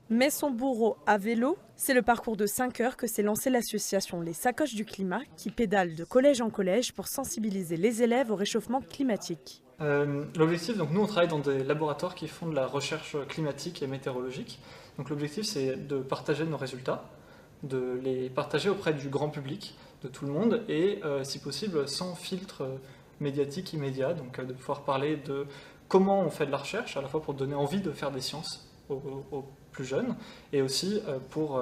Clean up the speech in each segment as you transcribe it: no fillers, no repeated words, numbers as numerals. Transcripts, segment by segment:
Mais son bourreau à vélo, c'est le parcours de 5 heures que s'est lancée l'association Les Sacoches du Climat qui pédale de collège en collège pour sensibiliser les élèves au réchauffement climatique. L'objectif, donc nous on travaille dans des laboratoires qui font de la recherche climatique et météorologique. Donc l'objectif c'est de partager nos résultats, de les partager auprès du grand public, de tout le monde et si possible sans filtre médiatique immédiat, donc de pouvoir parler de comment on fait de la recherche, à la fois pour donner envie de faire des sciences aux plus jeunes et aussi pour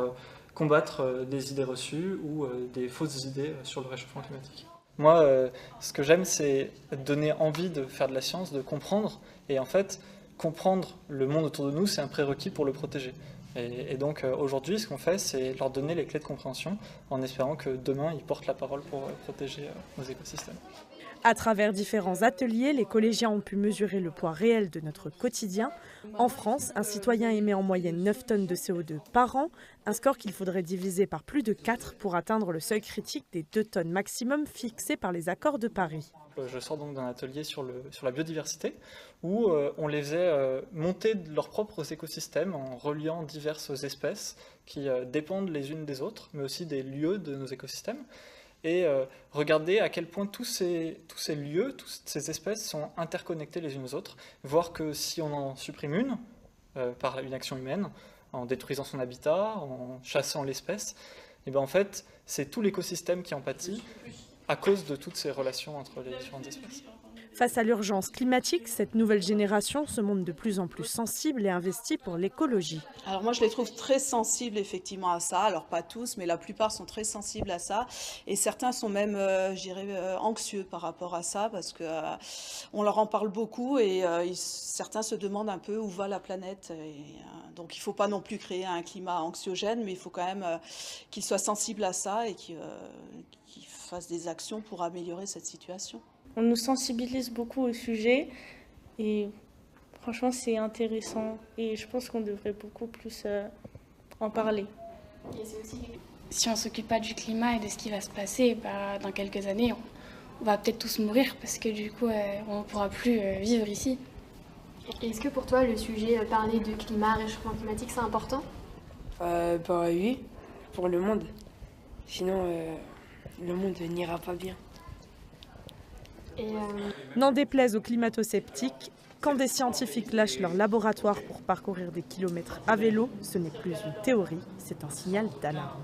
combattre des idées reçues ou des fausses idées sur le réchauffement climatique. Moi, ce que j'aime, c'est donner envie de faire de la science, de comprendre. Et en fait, comprendre le monde autour de nous, c'est un prérequis pour le protéger. Et donc, aujourd'hui, ce qu'on fait, c'est leur donner les clés de compréhension en espérant que demain, ils portent la parole pour protéger nos écosystèmes. À travers différents ateliers, les collégiens ont pu mesurer le poids réel de notre quotidien. En France, un citoyen émet en moyenne 9 tonnes de CO2 par an, un score qu'il faudrait diviser par plus de 4 pour atteindre le seuil critique des 2 tonnes maximum fixé par les accords de Paris. Je sors donc d'un atelier sur la biodiversité où on les faisait monter leurs propres écosystèmes en reliant diverses espèces qui dépendent les unes des autres, mais aussi des lieux de nos écosystèmes. Et regarder à quel point tous ces lieux, toutes ces espèces sont interconnectées les unes aux autres, voir que si on en supprime une, par une action humaine, en détruisant son habitat, en chassant l'espèce, et bien en fait, c'est tout l'écosystème qui en pâtit à cause de toutes ces relations entre les différentes espèces. Face à l'urgence climatique, cette nouvelle génération se montre de plus en plus sensible et investie pour l'écologie. Alors moi je les trouve très sensibles effectivement à ça, alors pas tous mais la plupart sont très sensibles à ça et certains sont même je dirais anxieux par rapport à ça parce que on leur en parle beaucoup et certains se demandent un peu où va la planète donc il ne faut pas non plus créer un climat anxiogène mais il faut quand même qu'ils soient sensibles à ça et qu'ils fassent des actions pour améliorer cette situation. On nous sensibilise beaucoup au sujet et franchement c'est intéressant et je pense qu'on devrait beaucoup plus en parler. Si on ne s'occupe pas du climat et de ce qui va se passer, dans quelques années on va peut-être tous mourir parce que du coup on ne pourra plus vivre ici. Est-ce que pour toi le sujet parler de climat, réchauffement climatique c'est important ? Oui, pour le monde. Sinon le monde n'ira pas bien. N'en déplaise aux climato-sceptiques, quand des scientifiques lâchent leur laboratoire pour parcourir des kilomètres à vélo, ce n'est plus une théorie, c'est un signal d'alarme.